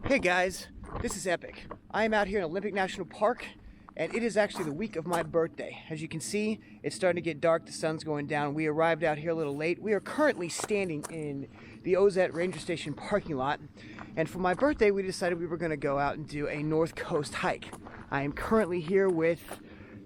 Hey guys, this is epic. I am out here in Olympic National Park, and it is actually the week of my birthday. As you can see, it's starting to get dark, the sun's going down. We arrived out here a little late. We are currently standing in the Ozette Ranger Station parking lot, and for my birthday we decided we were going to go out and do a North Coast hike. I am currently here with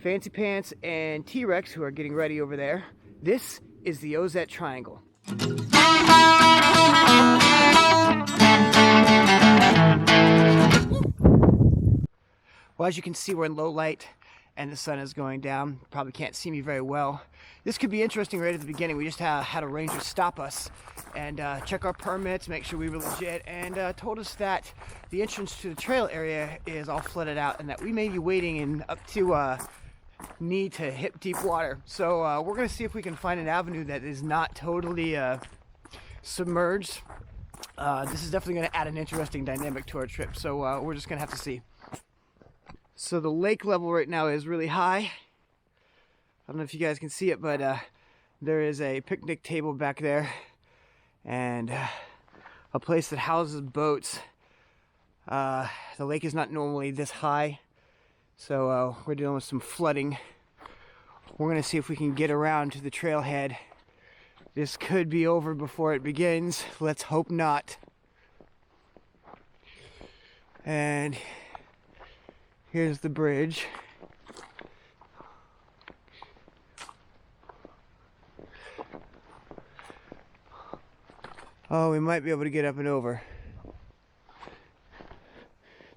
Fancy Pants and T-Rex, who are getting ready over there. This is the Ozette Triangle. Well, as you can see, we're in low light and the sun is going down. Probably can't see me very well. This could be interesting right at the beginning. We just had a ranger stop us and check our permits, make sure we were legit, and told us that the entrance to the trail area is all flooded out and that we may be wading in up to knee to hip deep water. So we're gonna see if we can find an avenue that is not totally submerged. This is definitely gonna add an interesting dynamic to our trip. So we're just gonna have to see. So the lake level right now is really high. I don't know if you guys can see it, but there is a picnic table back there and a place that houses boats. The lake is not normally this high, so we're dealing with some flooding. We're gonna see if we can get around to the trailhead. This could be over before it begins. Let's hope not. And here's the bridge. Oh, we might be able to get up and over.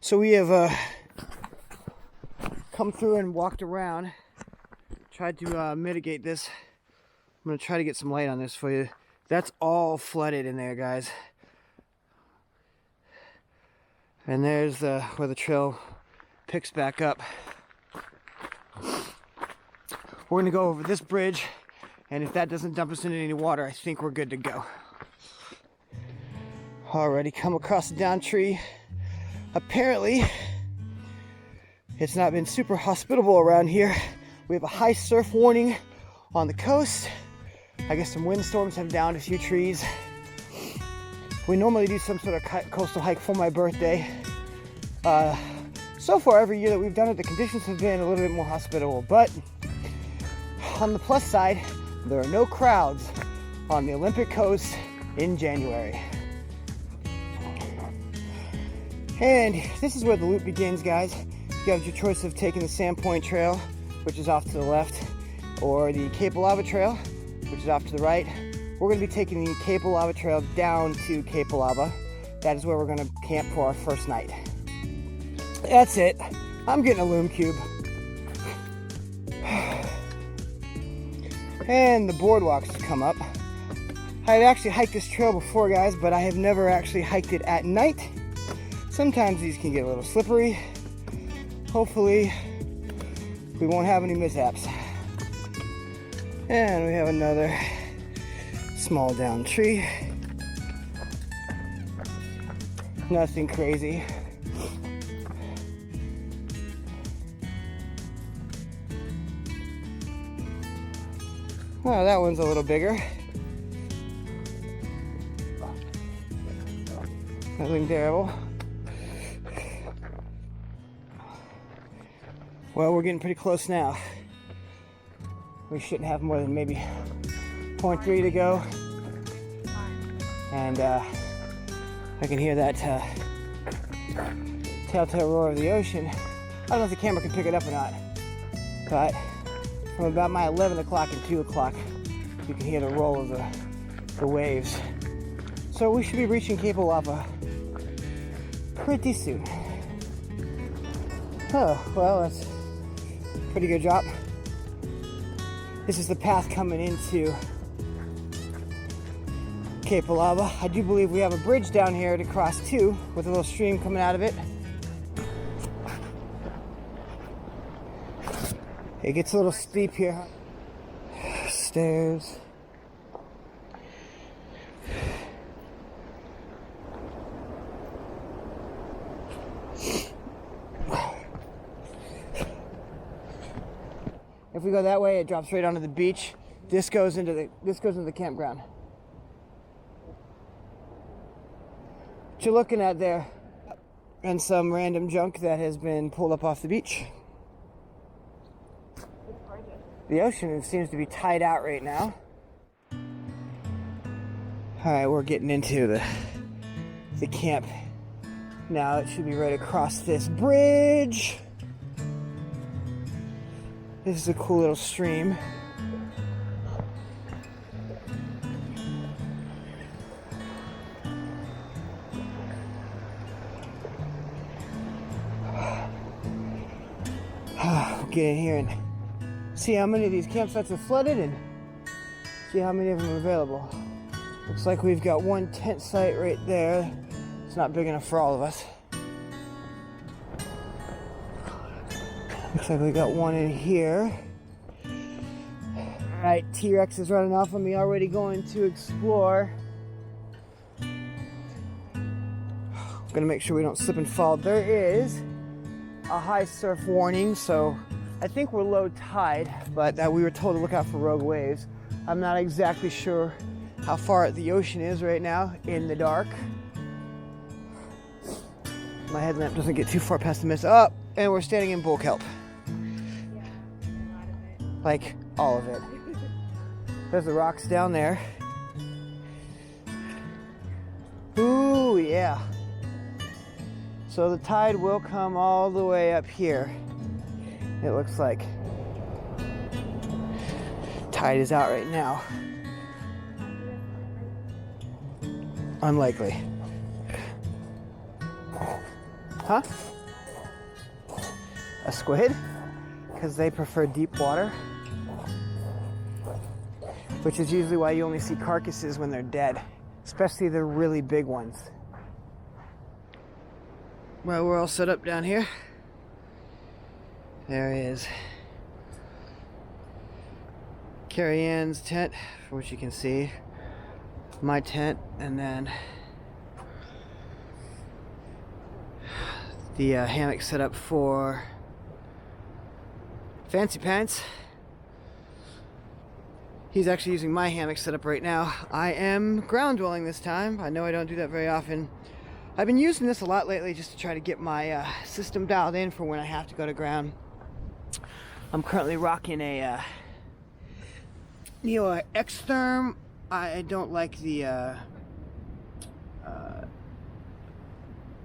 So we have come through and walked around, tried to mitigate this. I'm gonna try to get some light on this for you. That's all flooded in there, guys. And there's where the trail picks back up. We're gonna go over this bridge, and if that doesn't dump us into any water, I think we're good to go. Already come across a down tree. Apparently, it's not been super hospitable around here. We have a high surf warning on the coast. I guess some windstorms have downed a few trees. We normally do some sort of coastal hike for my birthday. So far, every year that we've done it, the conditions have been a little bit more hospitable. But on the plus side, there are no crowds on the Olympic coast in January. And this is where the loop begins, guys. You have your choice of taking the Sandpoint Trail, which is off to the left, or the Cape Lava Trail, which is off to the right. We're going to be taking the Cape Lava Trail down to Cape Lava. That is where we're going to camp for our first night. That's it. I'm getting a loom cube. And the boardwalks come up. I've actually hiked this trail before, guys, but I have never actually hiked it at night. Sometimes these can get a little slippery. Hopefully, we won't have any mishaps. And we have another small down tree. Nothing crazy. Oh, that one's a little bigger. Nothing terrible. Well, we're getting pretty close now. We shouldn't have more than maybe 0.3 to go. And I can hear that telltale roar of the ocean. I don't know if the camera can pick it up or not, but from about my 11 o'clock and 2 o'clock, you can hear the roll of the waves. So we should be reaching Cape Lava pretty soon. Oh, well, that's a pretty good drop. This is the path coming into Cape Lava. I do believe we have a bridge down here to cross too, with a little stream coming out of it. It gets a little steep here. Stairs. If we go that way, it drops right onto the beach. This goes into the campground. What you're looking at there and some random junk that has been pulled up off the beach. The ocean seems to be tied out right now. Alright, we're getting into the camp now. It should be right across this bridge. This is a cool little stream. We'll get in here and see how many of these campsites are flooded and see how many of them are available. Looks like we've got one tent site right there. It's not big enough for all of us. Looks like we got one in here. Alright, T-Rex is running off on me, already going to explore. Gonna make sure we don't slip and fall. There is a high surf warning, so I think we're low tide, but we were told to look out for rogue waves. I'm not exactly sure how far the ocean is right now in the dark. My headlamp doesn't get too far past the mist. Oh, and we're standing in bull kelp. Like all of it. There's the rocks down there. Ooh, yeah. So the tide will come all the way up here. It looks like tide is out right now. Unlikely. Huh? A squid? Because they prefer deep water. Which is usually why you only see carcasses when they're dead. Especially the really big ones. Well, we're all set up down here. There is Carrie Ann's tent, for which you can see. My tent, and then the hammock set up for Fancy Pants. He's actually using my hammock setup right now. I am ground dwelling this time. I know I don't do that very often. I've been using this a lot lately just to try to get my system dialed in for when I have to go to ground. I'm currently rocking a Neo X-Therm. I don't like the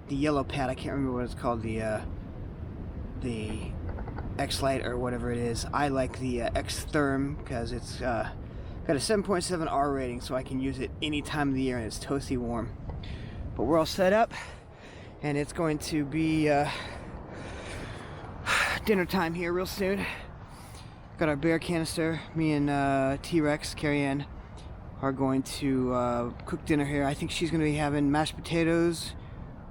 yellow pad. I can't remember what it's called. The X-Lite or whatever it is. I like the X-Therm because it's got a 7.7 R rating, so I can use it any time of the year and it's toasty warm. But we're all set up, and it's going to be dinner time here real soon. Got our bear canister. Me and T-Rex, Carrie Ann, are going to cook dinner here. I think she's going to be having mashed potatoes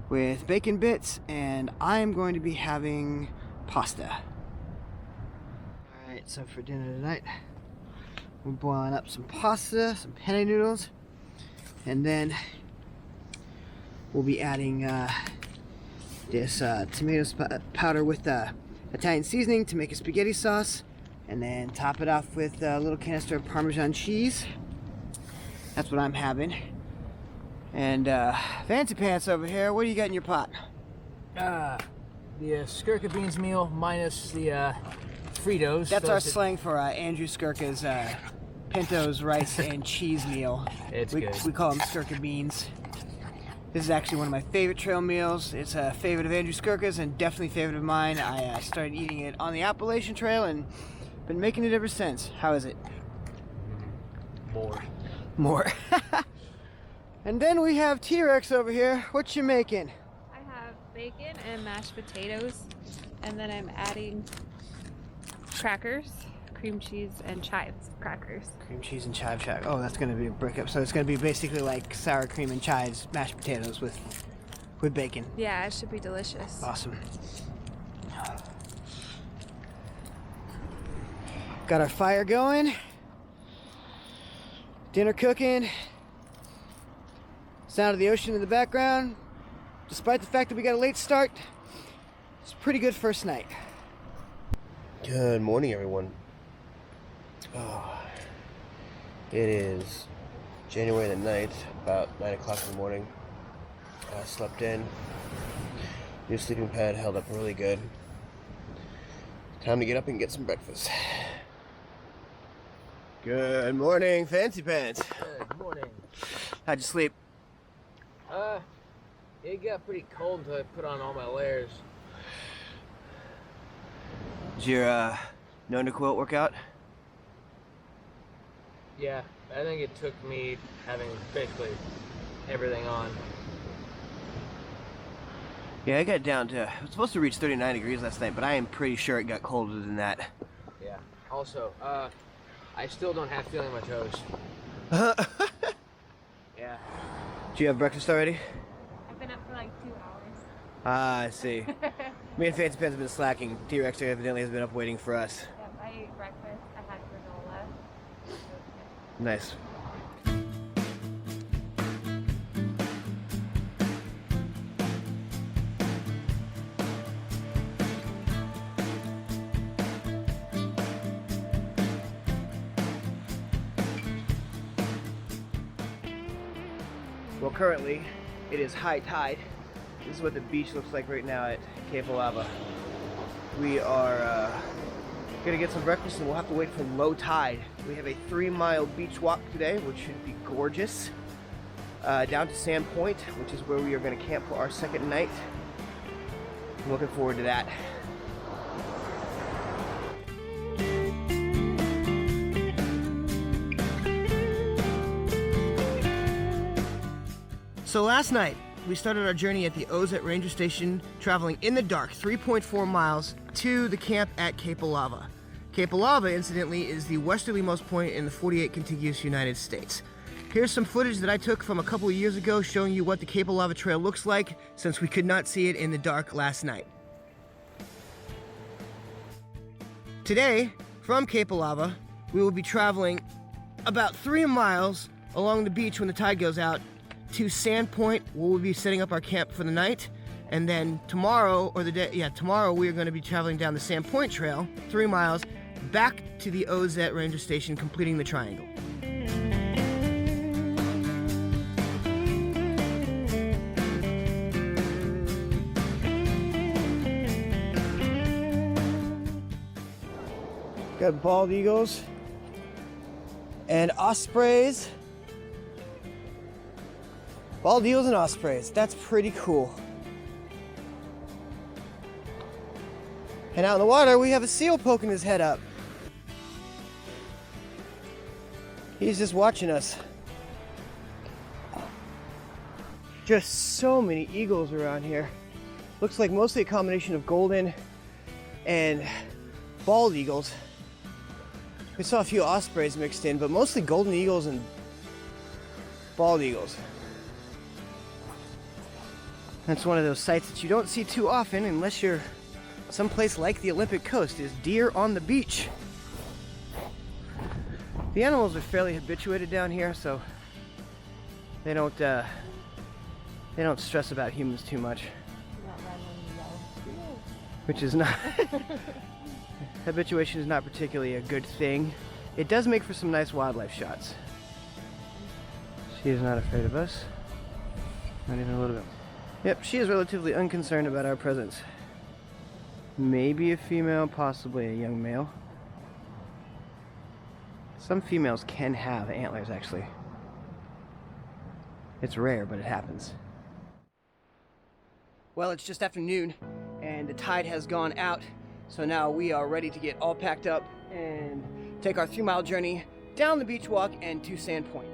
with bacon bits, and I'm going to be having pasta. Alright, so for dinner tonight, we're boiling up some pasta, some penne noodles, and then we'll be adding this tomato powder with Italian seasoning to make a spaghetti sauce, and then top it off with a little canister of Parmesan cheese. That's what I'm having. And Fancy Pants over here, what do you got in your pot? The Skirka beans meal minus the Fritos. That's our slang for Andrew Skirka's Pinto's rice and cheese meal. It's good. We call them Skirka beans. This is actually one of my favorite trail meals. It's a favorite of Andrew Skirka's and definitely a favorite of mine. I started eating it on the Appalachian Trail and been making it ever since. How is it? More. And then we have T-Rex over here. What you making? I have bacon and mashed potatoes, and then I'm adding crackers, cream cheese, and chives crackers. Cream cheese and chive shack. Oh, that's gonna be a brick up. So it's gonna be basically like sour cream and chives, mashed potatoes with bacon. Yeah, it should be delicious. Awesome. Got our fire going. Dinner cooking. Sound of the ocean in the background. Despite the fact that we got a late start, it's a pretty good first night. Good morning, everyone. Oh, it is January the 9th, about 9 o'clock in the morning. I slept in, Your sleeping pad held up really good. Time to get up and get some breakfast. Good morning, Fancy Pants. Good morning. How'd you sleep? It got pretty cold until I put on all my layers. Did your no quilt work out? Yeah, I think it took me having basically everything on. Yeah, I got down to, I was supposed to reach 39 degrees last night, but I am pretty sure it got colder than that. Yeah. Also, I still don't have feeling in my toes. Yeah. Did you have breakfast already? I've been up for like 2 hours. Ah, I see. Me and Fancy Pants have been slacking. T-Rex evidently has been up waiting for us. Yep, I ate breakfast. I had granola. It was good. Nice. Well, currently it is high tide. This is what the beach looks like right now at Cape Lava. We are gonna get some breakfast and we'll have to wait for low tide. We have a 3-mile beach walk today, which should be gorgeous. Down to Sand Point, which is where we are gonna camp for our second night. I'm looking forward to that. So last night, we started our journey at the Ozette Ranger Station, traveling in the dark 3.4 miles to the camp at Cape Lava. Cape Lava, incidentally, is the westerlymost point in the 48 contiguous United States. Here's some footage that I took from a couple of years ago showing you what the Cape Lava trail looks like since we could not see it in the dark last night. Today, from Cape Lava, we will be traveling about 3 miles along the beach when the tide goes out to Sand Point, where we'll be setting up our camp for the night. And then tomorrow, tomorrow we are going to be traveling down the Sand Point Trail, 3 miles, back to the Ozette Ranger Station, completing the triangle. Got bald eagles and ospreys. Bald eagles and ospreys, that's pretty cool. And out in the water, we have a seal poking his head up. He's just watching us. Just so many eagles around here. Looks like mostly a combination of golden and bald eagles. We saw a few ospreys mixed in, but mostly golden eagles and bald eagles. That's one of those sights that you don't see too often unless you're someplace like the Olympic coast, is deer on the beach. The animals are fairly habituated down here, so they don't stress about humans too much. Which is not habituation is not particularly a good thing. It does make for some nice wildlife shots. She is not afraid of us. Not even a little bit. Yep, she is relatively unconcerned about our presence. Maybe a female, possibly a young male. Some females can have antlers, actually. It's rare, but it happens. Well, it's just afternoon, and the tide has gone out, so now we are ready to get all packed up and take our 3-mile journey down the beach walk and to Sand Point.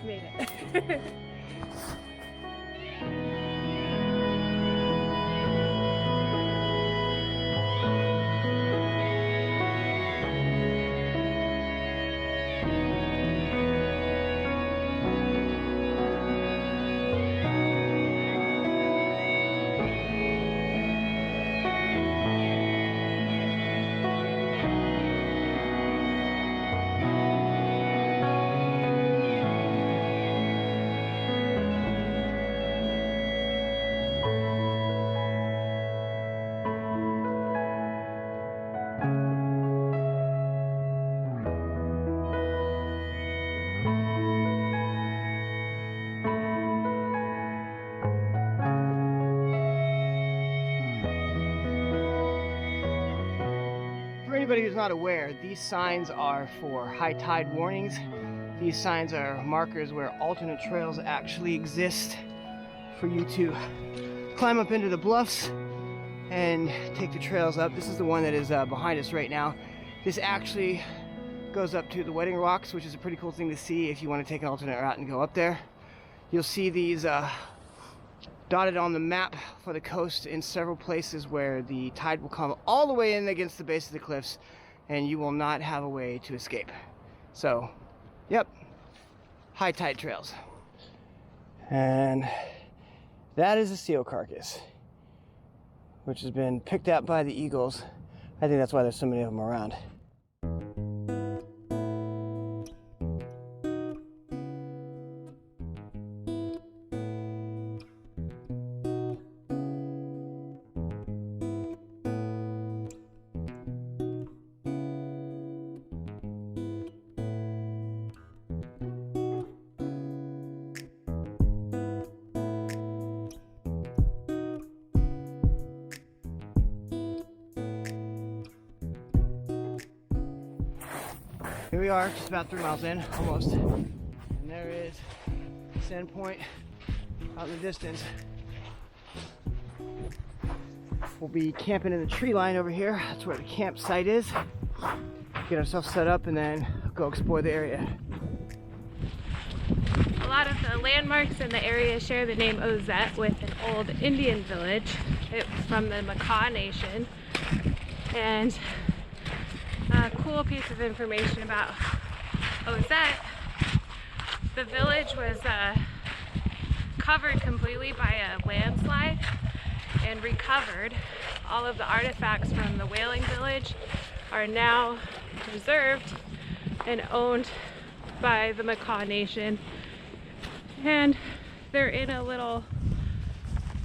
Made it. anybody who's not aware, these signs are for high tide warnings. These signs are markers where alternate trails actually exist for you to climb up into the bluffs and take the trails up. This is the one that is behind us right now. This actually goes up to the Wedding Rocks, which is a pretty cool thing to see if you want to take an alternate route and go up there. You'll see these dotted on the map for the coast in several places where the tide will come all the way in against the base of the cliffs and you will not have a way to escape. So, yep, high tide trails. And that is a seal carcass, which has been picked up by the eagles. I think that's why there's so many of them around. Here we are, just about 3 miles in, almost. And there is Sand Point out in the distance. We'll be camping in the tree line over here. That's where the campsite is. Get ourselves set up and then go explore the area. A lot of the landmarks in the area share the name Ozette with an old Indian village. It's from the Makah Nation. And a cool piece of information about Ozette, the village was covered completely by a landslide and recovered. All of the artifacts from the whaling village are now preserved and owned by the Makah Nation, and they're in a little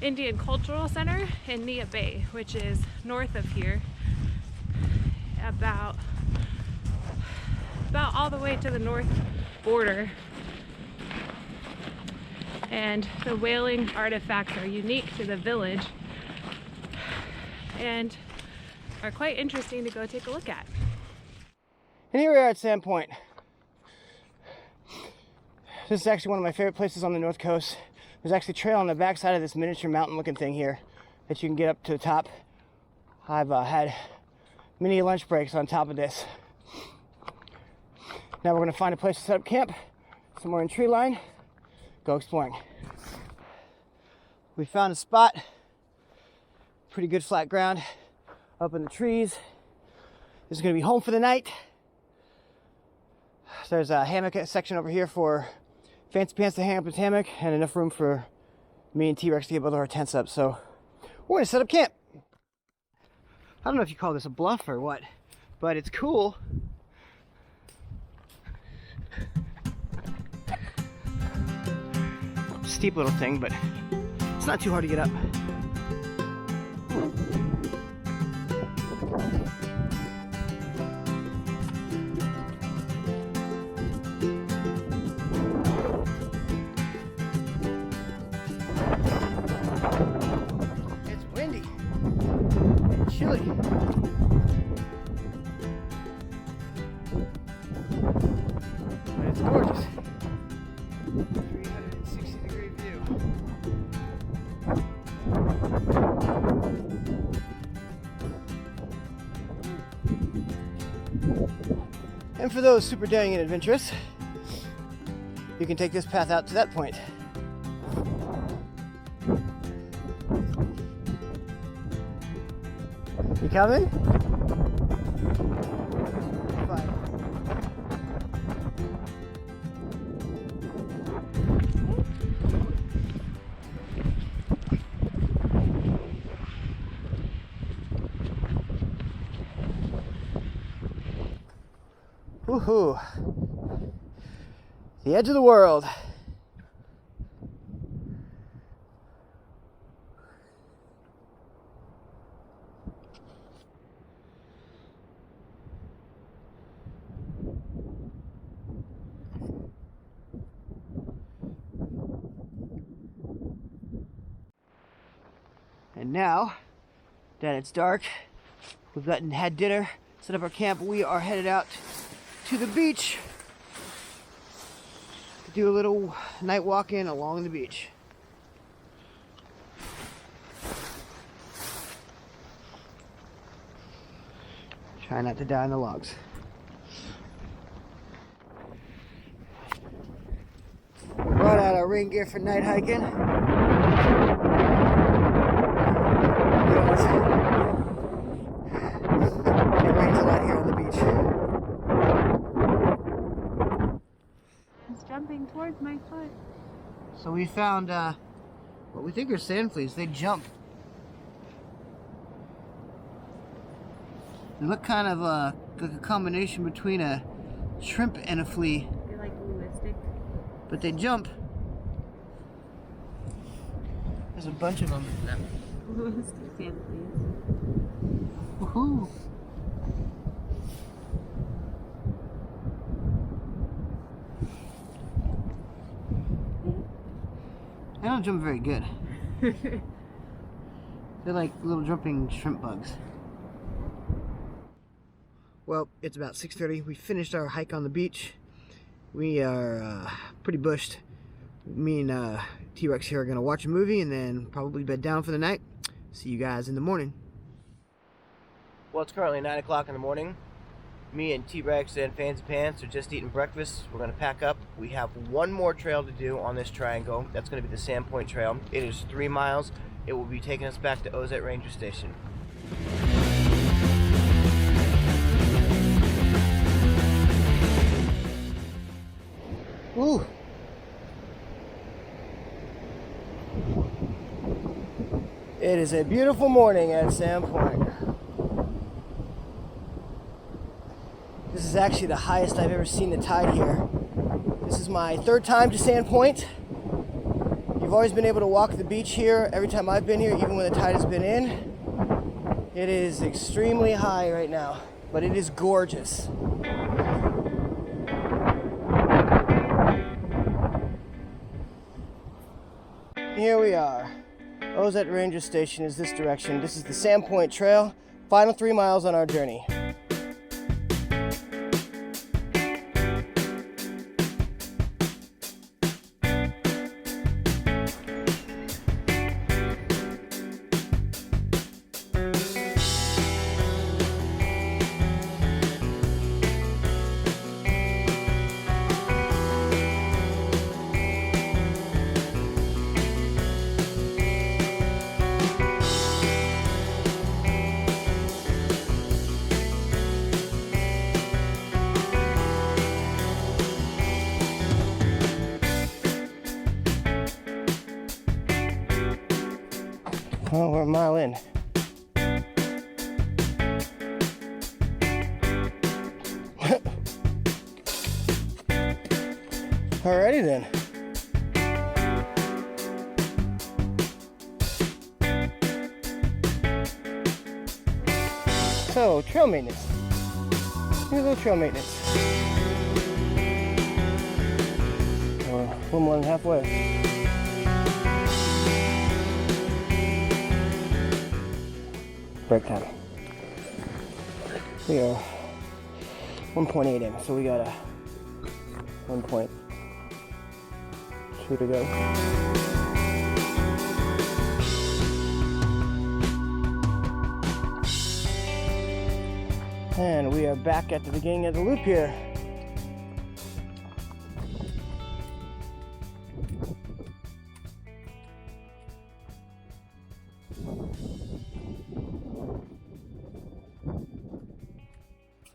Indian cultural center in Nia Bay, which is north of here, about all the way to the north border. And the whaling artifacts are unique to the village and are quite interesting to go take a look at. And here we are at Sand Point. This is actually one of my favorite places on the north coast. There's actually a trail on the backside of this miniature mountain looking thing here that you can get up to the top. I've had many lunch breaks on top of this. Now we're going to find a place to set up camp, somewhere in tree line, go exploring. We found a spot, pretty good flat ground, up in the trees. This is going to be home for the night. There's a hammock section over here for fancy pants to hang up his hammock, and enough room for me and T-Rex to get both of our tents up. So we're going to set up camp. I don't know if you call this a bluff or what, but it's cool. Steep little thing, but it's not too hard to get up. It's windy and chilly. But it's gorgeous. 360-degree view. And for those super daring and adventurous, you can take this path out to that point. You coming? Fine. Woohoo! The edge of the world. And now that it's dark, we've had dinner, set up our camp. We are headed out to the beach to do a little night walking along the beach. Try not to die on the logs. We brought out our rain gear for night hiking. It rains a lot here on the beach. It's jumping towards my foot. So we found what we think are sand fleas. They jump. They look kind of like a combination between a shrimp and a flea. They're like realistic. But they jump. There's a bunch of them. Realistic sand fleas. Woohoo! They don't jump very good. They're like little jumping shrimp bugs. Well, it's about 6:30. We finished our hike on the beach. We are pretty bushed. Me and T-Rex here are gonna watch a movie and then probably bed down for the night. See you guys in the morning. Well, it's currently 9 o'clock in the morning. Me and T-Rex and Fancy Pants are just eating breakfast. We're going to pack up. We have one more trail to do on this triangle. That's going to be the Sandpoint Trail. It is 3 miles. It will be taking us back to Ozette Ranger Station. Ooh. It is a beautiful morning at Sandpoint. This is actually the highest I've ever seen the tide here. This is my 3rd time to Sandpoint. You've always been able to walk the beach here every time I've been here, even when the tide has been in. It is extremely high right now, but it is gorgeous. Here we are. Ozette Ranger Station is this direction. This is the Sandpoint Trail. Final 3 miles on our journey. Oh, we're a mile in. Alrighty then. So, trail maintenance. Here's a little trail maintenance. We're a little more than halfway. Break time. We are 1.8 in, so we got a 1.2 to go. And we are back at the beginning of the loop here.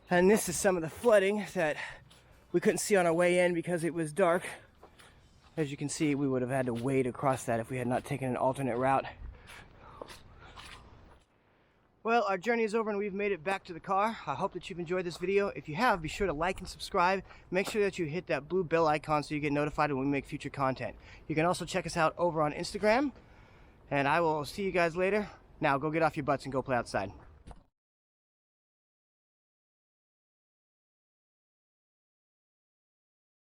And this is some of the flooding that we couldn't see on our way in because it was dark. As you can see, we would have had to wade across that if we had not taken an alternate route. Well, our journey is over and we've made it back to the car. I hope that you've enjoyed this video. If you have, be sure to like and subscribe. Make sure that you hit that blue bell icon so you get notified when we make future content. You can also check us out over on Instagram. And I will see you guys later. Now, go get off your butts and go play outside.